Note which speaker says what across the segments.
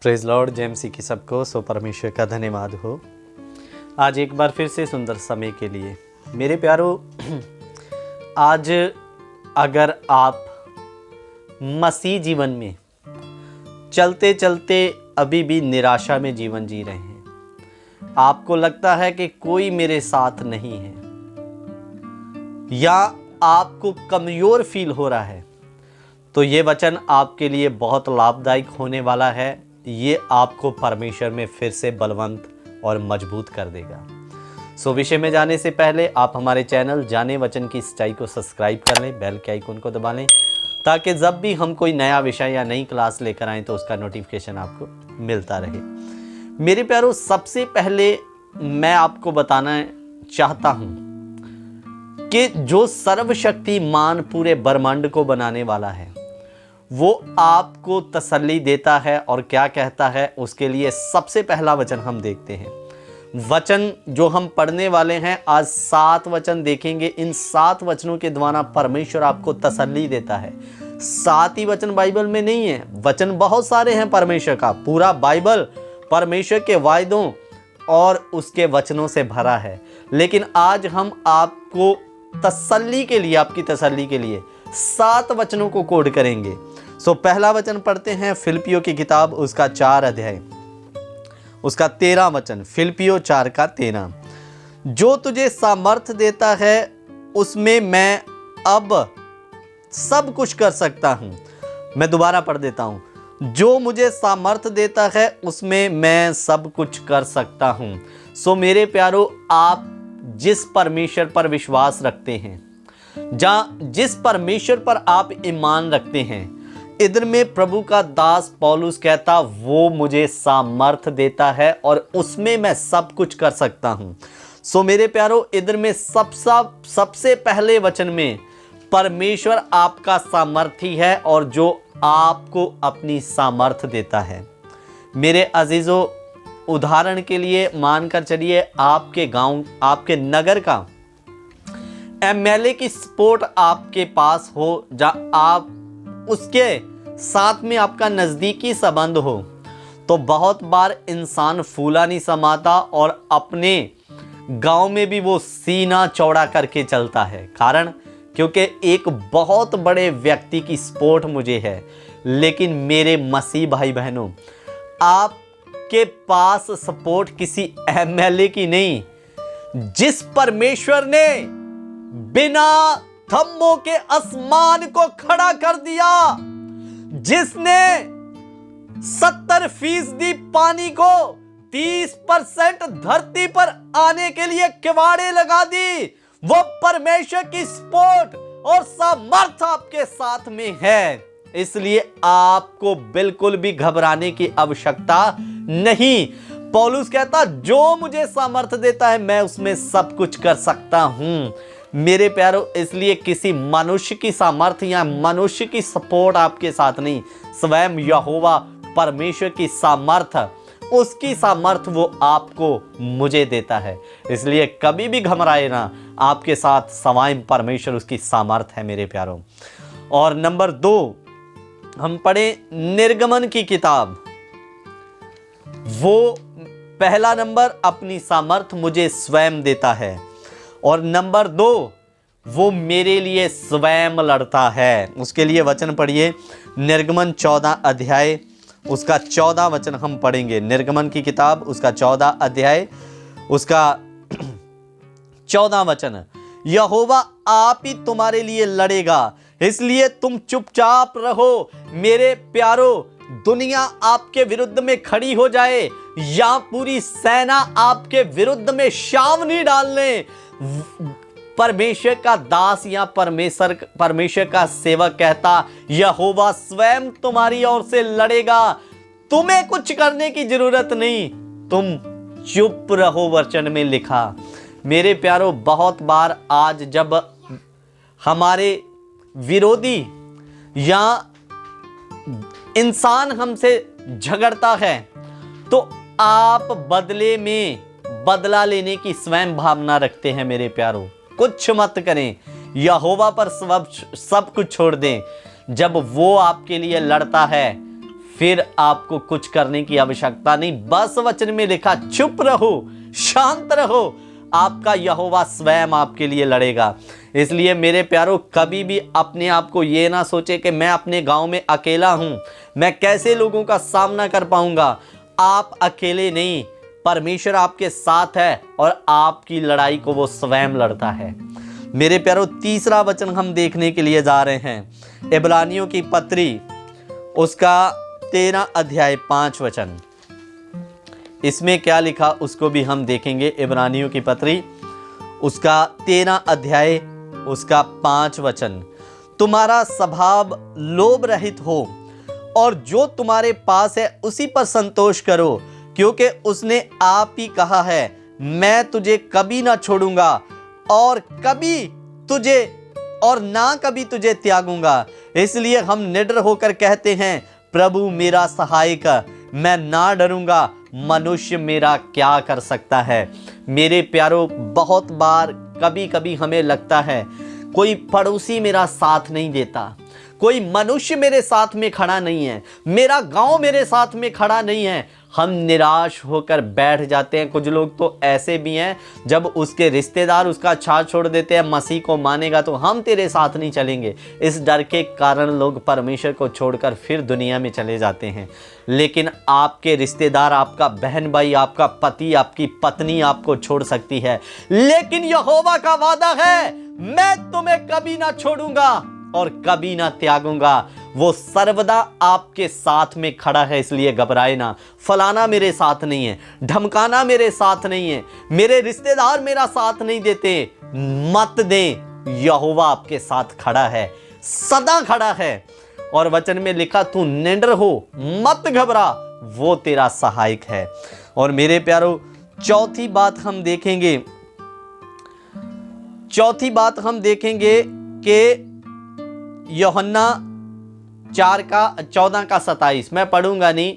Speaker 1: Praise Lord जय मसीह की सबको। सो परमेश्वर का धन्यवाद हो आज एक बार फिर से सुंदर समय के लिए। मेरे प्यारो, आज अगर आप मसीह जीवन में चलते चलते अभी भी निराशा में जीवन जी रहे हैं, आपको लगता है कि कोई मेरे साथ नहीं है, या आपको कमज़ोर फील हो रहा है, तो ये वचन आपके लिए बहुत लाभदायक होने वाला है। ये आपको परमेश्वर में फिर से बलवंत और मजबूत कर देगा। सो विषय में जाने से पहले आप हमारे चैनल जाने वचन की सच्चाई को सब्सक्राइब कर लें, बेल के आइकन को दबा लें, ताकि जब भी हम कोई नया विषय या नई क्लास लेकर आएँ तो उसका नोटिफिकेशन आपको मिलता रहे। मेरे प्यारों, सबसे पहले मैं आपको बताना चाहता हूँ कि जो सर्वशक्तिमान पूरे ब्रह्मांड को बनाने वाला है, वो आपको तसल्ली देता है और क्या कहता है उसके लिए सबसे पहला वचन हम देखते हैं। वचन जो हम पढ़ने वाले हैं, आज 7 वचन देखेंगे। इन 7 वचनों के द्वारा परमेश्वर आपको तसल्ली देता है। 7 ही वचन बाइबल में नहीं है, वचन बहुत सारे हैं परमेश्वर का। पूरा बाइबल परमेश्वर के वायदों और उसके वचनों से भरा है। लेकिन आज हम आपको तसल्ली के लिए, आपकी तसल्ली के लिए 7 वचनों को कोड करेंगे। सो पहला वचन पढ़ते हैं, फिलिप्पियों की किताब उसका 4 अध्याय उसका 13 वचन। फिलिप्पियों 4 का 13। जो तुझे सामर्थ्य देता है उसमें मैं अब सब कुछ कर सकता हूं। मैं दोबारा पढ़ देता हूं, जो मुझे सामर्थ्य देता है उसमें मैं सब कुछ कर सकता हूं। सो मेरे प्यारो, आप जिस परमेश्वर पर विश्वास रखते हैं, जिस परमेश्वर पर आप ईमान रखते हैं, इधर में प्रभु का दास पौलुस कहता, वो मुझे सामर्थ देता है और उसमें मैं सब कुछ कर सकता हूं। सो मेरे प्यारो, इधर में सबसे पहले वचन में परमेश्वर आपका सामर्थी है और जो आपको अपनी सामर्थ देता है। मेरे अजीजों, उदाहरण के लिए मानकर चलिए आपके गांव, आपके नगर का एमएलए की सपोर्ट आपके पास हो, जहाँ आप उसके साथ में आपका नज़दीकी संबंध हो, तो बहुत बार इंसान फूला नहीं समाता और अपने गांव में भी वो सीना चौड़ा करके चलता है। कारण क्योंकि एक बहुत बड़े व्यक्ति की सपोर्ट मुझे है। लेकिन मेरे मसीह भाई बहनों, आपके पास सपोर्ट किसी एमएलए की नहीं, जिस परमेश्वर ने बिना थम्बों के आसमान को खड़ा कर दिया, जिसने 70% पानी को 30% धरती पर आने के लिए किवाड़े लगा दी, वो परमेश्वर की सपोर्ट और सामर्थ आपके साथ में है। इसलिए आपको बिल्कुल भी घबराने की आवश्यकता नहीं। पौलुस कहता, जो मुझे सामर्थ देता है मैं उसमें सब कुछ कर सकता हूं। मेरे प्यारो, इसलिए किसी मनुष्य की सामर्थ्य या मनुष्य की सपोर्ट आपके साथ नहीं, स्वयं यहोवा परमेश्वर की सामर्थ्य, उसकी सामर्थ्य वो आपको मुझे देता है। इसलिए कभी भी घबराए ना, आपके साथ स्वयं परमेश्वर, उसकी सामर्थ्य है मेरे प्यारों। और नंबर 2 हम पढ़े निर्गमन की किताब। वो पहला नंबर, अपनी सामर्थ्य मुझे स्वयं देता है, और नंबर 2 वो मेरे लिए स्वयं लड़ता है। उसके लिए वचन पढ़िए, निर्गमन 14 अध्याय उसका 14 वचन हम पढ़ेंगे। निर्गमन की किताब उसका 14 अध्याय उसका 14 वचन। यहोवा आप ही तुम्हारे लिए लड़ेगा, इसलिए तुम चुपचाप रहो। मेरे प्यारो, दुनिया आपके विरुद्ध में खड़ी हो जाए या पूरी सेना आपके विरुद्ध में छावनी डालने, परमेश्वर का दास या परमेश्वर का सेवक कहता, यहोवा स्वयं तुम्हारी ओर से लड़ेगा, तुम्हें कुछ करने की जरूरत नहीं, तुम चुप रहो। वचन में लिखा। मेरे प्यारो, बहुत बार आज जब हमारे विरोधी या इंसान हमसे झगड़ता है, तो आप बदले में बदला लेने की स्वयं भावना रखते हैं। मेरे प्यारो, कुछ मत करें, यहोवा पर सब कुछ छोड़ दें। जब वो आपके लिए लड़ता है, फिर आपको कुछ करने की आवश्यकता नहीं। बस वचन में लिखा, चुप रहो, शांत रहो, आपका यहोवा स्वयं आपके लिए लड़ेगा। इसलिए मेरे प्यारों, कभी भी अपने आप को ये ना सोचे कि मैं अपने गांव में अकेला हूं, मैं कैसे लोगों का सामना कर पाऊंगा। आप अकेले नहीं, परमेश्वर आपके साथ है और आपकी लड़ाई को वो स्वयं लड़ता है। मेरे प्यारों, तीसरा वचन हम देखने के लिए जा रहे हैं, इब्रानियों की पत्री उसका 13 अध्याय 5 वचन। इसमें क्या लिखा उसको भी हम देखेंगे। इब्रानियों की पत्री उसका 13 अध्याय उसका 5 वचन। तुम्हारा स्वभाव लोभ रहित हो और जो तुम्हारे पास है उसी पर संतोष करो, क्योंकि उसने आप ही कहा है, मैं तुझे कभी ना छोड़ूंगा और ना कभी तुझे त्यागूंगा। इसलिए हम निडर होकर कहते हैं, प्रभु मेरा सहायक, मैं ना डरूंगा, मनुष्य मेरा क्या कर सकता है। मेरे प्यारों, बहुत बार कभी कभी हमें लगता है कोई पड़ोसी मेरा साथ नहीं देता, कोई मनुष्य मेरे साथ में खड़ा नहीं है, मेरा गांव मेरे साथ में खड़ा नहीं है। हम निराश होकर बैठ जाते हैं। कुछ लोग तो ऐसे भी हैं, जब उसके रिश्तेदार उसका साथ छोड़ देते हैं, मसीह को मानेगा तो हम तेरे साथ नहीं चलेंगे, इस डर के कारण लोग परमेश्वर को छोड़कर फिर दुनिया में चले जाते हैं। लेकिन आपके रिश्तेदार, आपका बहन भाई, आपका पति, आपकी पत्नी आपको छोड़ सकती है, लेकिन यहोवा का वादा है, मैं तुम्हें कभी ना छोड़ूंगा और कभी ना त्यागूंगा। वो सर्वदा आपके साथ में खड़ा है, इसलिए घबराए ना। फलाना मेरे साथ नहीं है, ढमकाना मेरे साथ नहीं है, मेरे रिश्तेदार मेरा साथ नहीं देते, मत दे, यहोवा आपके साथ खड़ा है, सदा खड़ा है। और वचन में लिखा, तू निडर हो, मत घबरा, वो तेरा सहायक है। और मेरे प्यारों, चौथी बात हम देखेंगे कि यूहन्ना 4:14-27 मैं पढ़ूंगा नहीं,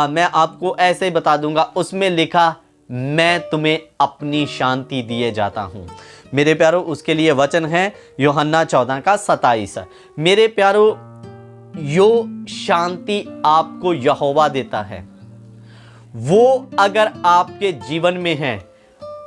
Speaker 1: मैं आपको ऐसे ही बता दूंगा। उसमें लिखा, मैं तुम्हें अपनी शांति दिए जाता हूं। मेरे प्यारों, उसके लिए वचन है यूहन्ना 14:27। मेरे प्यारों, यो शांति आपको यहोवा देता है। वो अगर आपके जीवन में है,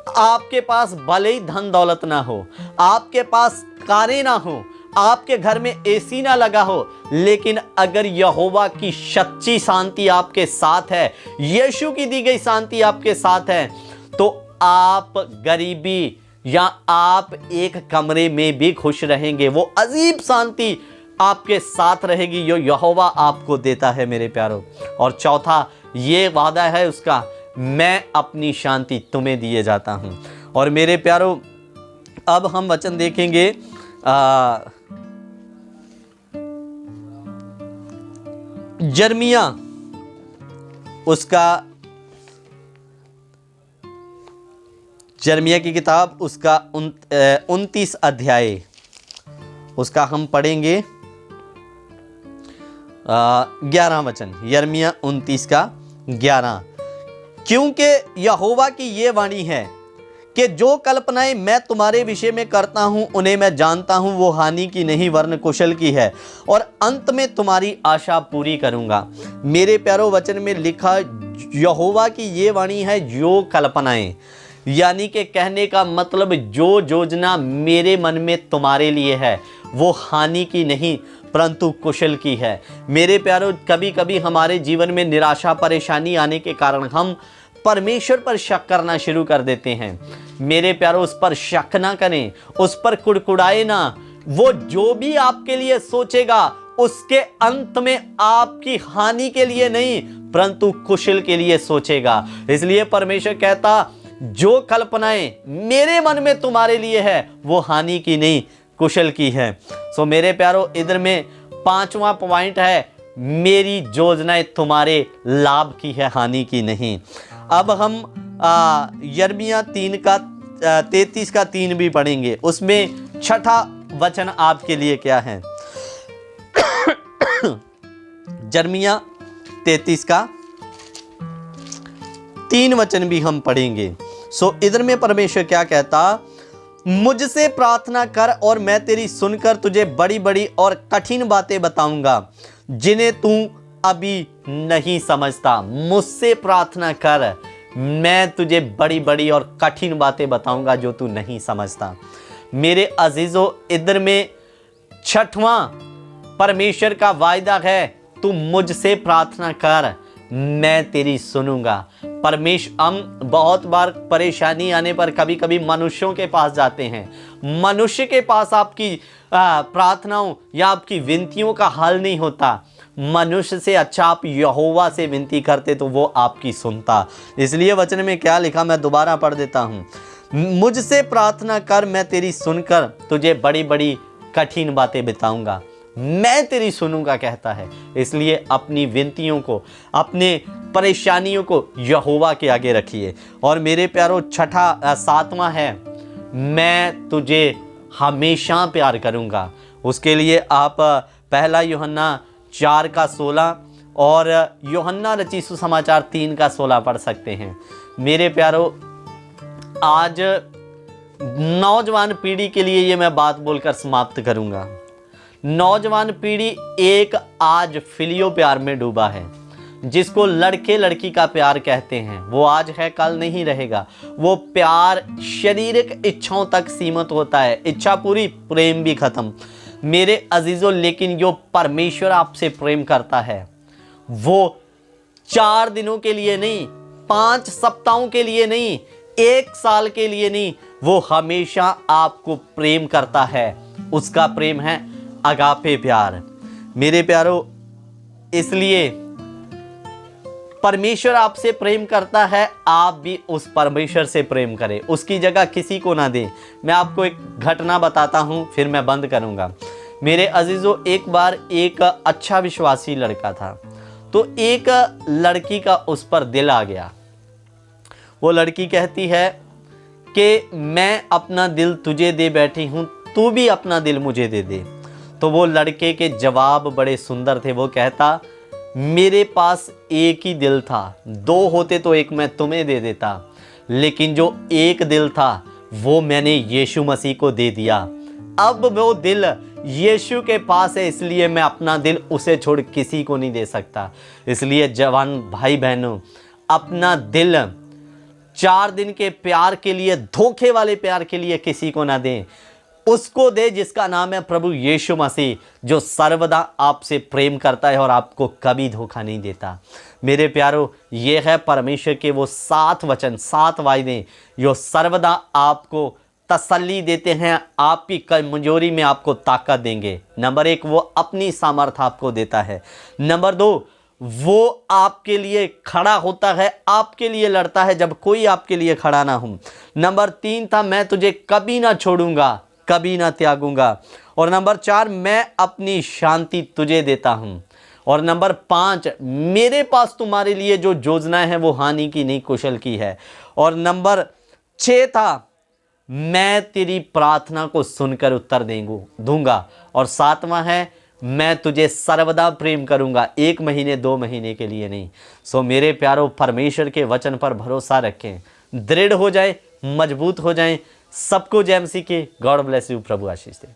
Speaker 1: आपके पास भले ही धन दौलत ना हो, आपके पास कारें ना हो, आपके घर में एसी ना लगा हो, लेकिन अगर यहोवा की सच्ची शांति आपके साथ है, यीशु की दी गई शांति आपके साथ है, तो आप गरीबी या आप एक कमरे में भी खुश रहेंगे। वो अजीब शांति आपके साथ रहेगी जो यहोवा आपको देता है मेरे प्यारों। और चौथा ये वादा है उसका, मैं अपनी शांति तुम्हें दिए जाता हूं। और मेरे प्यारों, अब हम वचन देखेंगे यिर्मयाह की किताब उसका 29 अध्याय उसका हम पढ़ेंगे 11 वचन। यिर्मयाह 29:11। क्योंकि यहोवा की ये वाणी है कि जो कल्पनाएं मैं तुम्हारे विषय में करता हूं उन्हें मैं जानता हूं, वो हानि की नहीं वरन कुशल की है, और अंत में तुम्हारी आशा पूरी करूंगा। मेरे प्यारों, वचन में लिखा यहोवा की ये वाणी है, जो कल्पनाएं, यानी कि कहने का मतलब जो योजना मेरे मन में तुम्हारे लिए है वो हानि की नहीं परंतु कुशल की है। मेरे प्यारों, कभी कभी हमारे जीवन में निराशा परेशानी आने के कारण हम परमेश्वर पर शक करना शुरू कर देते हैं। मेरे प्यारों, उस पर शक ना करें, उस पर कुड़कुड़ाए ना। वो जो भी आपके लिए सोचेगा उसके अंत में आपकी हानि के लिए नहीं परंतु कुशल के लिए सोचेगा। इसलिए परमेश्वर कहता, जो कल्पनाएं मेरे मन में तुम्हारे लिए है वो हानि की नहीं कुशल की है। सो मेरे प्यारों, इधर में 5वां पॉइंट है, मेरी योजनाएं तुम्हारे लाभ की है, हानि की नहीं। अब हम यिर्मयाह 33:3 भी पढ़ेंगे। उसमें छठा वचन आपके लिए क्या है? यिर्मयाह 33:3 वचन भी हम पढ़ेंगे। सो इधर में परमेश्वर क्या कहता, मुझसे प्रार्थना कर और मैं तेरी सुनकर तुझे बड़ी बड़ी और कठिन बातें बताऊंगा जिन्हें तू अभी नहीं समझता, मुझसे प्रार्थना कर, मैं तुझे बड़ी बड़ी और कठिन बातें बताऊंगा जो तू नहीं समझता। मेरे अजीजों, इधर में छठवां परमेश्वर का वायदा है, तू मुझसे प्रार्थना कर, मैं तेरी सुनूंगा। परमेश्वर, हम बहुत बार परेशानी आने पर कभी कभी मनुष्यों के पास जाते हैं। मनुष्य के पास आपकी प्रार्थनाओं या आपकी विनतियों का हल नहीं होता। मनुष्य से अच्छा आप यहोवा से विनती करते तो वो आपकी सुनता। इसलिए वचन में क्या लिखा, मैं दोबारा पढ़ देता हूँ। मुझसे प्रार्थना कर, मैं तेरी सुनकर तुझे बड़ी बड़ी कठिन बातें बताऊंगा, मैं तेरी सुनूंगा कहता है। इसलिए अपनी विनतियों को, अपने परेशानियों को यहोवा के आगे रखिए। और मेरे प्यारो, सातवां है, मैं तुझे हमेशा प्यार करूंगा। उसके लिए आप पहला यूहन्ना 4:16 और यूहन्ना रचित सुसमाचार 3:16 पढ़ सकते हैं। मेरे प्यारो, आज नौजवान पीढ़ी के लिए ये मैं बात बोलकर समाप्त करूंगा। नौजवान पीढ़ी एक आज फिलियो प्यार में डूबा है, जिसको लड़के लड़की का प्यार कहते हैं। वो आज है, कल नहीं रहेगा। वो प्यार शारीरिक इच्छाओं तक सीमित होता है, इच्छा पूरी, प्रेम भी खत्म। मेरे अजीजों, लेकिन जो परमेश्वर आपसे प्रेम करता है, वो 4 दिनों के लिए नहीं, 5 सप्ताहों के लिए नहीं, 1 साल के लिए नहीं, वो हमेशा आपको प्रेम करता है। उसका प्रेम है अगापे प्यार। मेरे प्यारो, इसलिए परमेश्वर आपसे प्रेम करता है, आप भी उस परमेश्वर से प्रेम करें, उसकी जगह किसी को ना दें। मैं आपको एक घटना बताता हूं, फिर मैं बंद करूंगा। मेरे अजीजों, एक बार एक अच्छा विश्वासी लड़का था, तो एक लड़की का उस पर दिल आ गया। वो लड़की कहती है कि मैं अपना दिल तुझे दे बैठी हूं, तू भी अपना दिल मुझे दे दे। तो वो लड़के के जवाब बड़े सुंदर थे। वो कहता, मेरे पास एक ही दिल था, 2 होते तो एक मैं तुम्हें दे देता, लेकिन जो एक दिल था वो मैंने यीशु मसीह को दे दिया। अब वो दिल यीशु के पास है, इसलिए मैं अपना दिल उसे छोड़ किसी को नहीं दे सकता। इसलिए जवान भाई बहनों, अपना दिल 4 दिन के प्यार के लिए, धोखे वाले प्यार के लिए किसी को ना दें, उसको दे जिसका नाम है प्रभु यीशु मसीह, जो सर्वदा आपसे प्रेम करता है और आपको कभी धोखा नहीं देता। मेरे प्यारो, ये है परमेश्वर के वो 7 वचन, 7 वायदे, जो सर्वदा आपको तसल्ली देते हैं, आपकी कमजोरी में आपको ताकत देंगे। नंबर 1, वो अपनी सामर्थ्य आपको देता है। नंबर 2, वो आपके लिए खड़ा होता है, आपके लिए लड़ता है जब कोई आपके लिए खड़ा ना हो। नंबर 3 था, मैं तुझे कभी ना छोड़ूंगा, कभी ना त्यागूंगा। और नंबर 4, मैं अपनी शांति तुझे देता हूं। और नंबर 5, मेरे पास तुम्हारे लिए जो योजनाएं हैं वो हानि की नहीं, कुशल की है। और नंबर 6 था, मैं तेरी प्रार्थना को सुनकर उत्तर दूंगा। और 7वां है, मैं तुझे सर्वदा प्रेम करूंगा, 1 महीने 2 महीने के लिए नहीं। सो मेरे प्यारो, परमेश्वर के वचन पर भरोसा रखें, दृढ़ हो जाए, मजबूत हो जाएं। सबको जय मसीह की। God bless you. Prabhu Ashish they.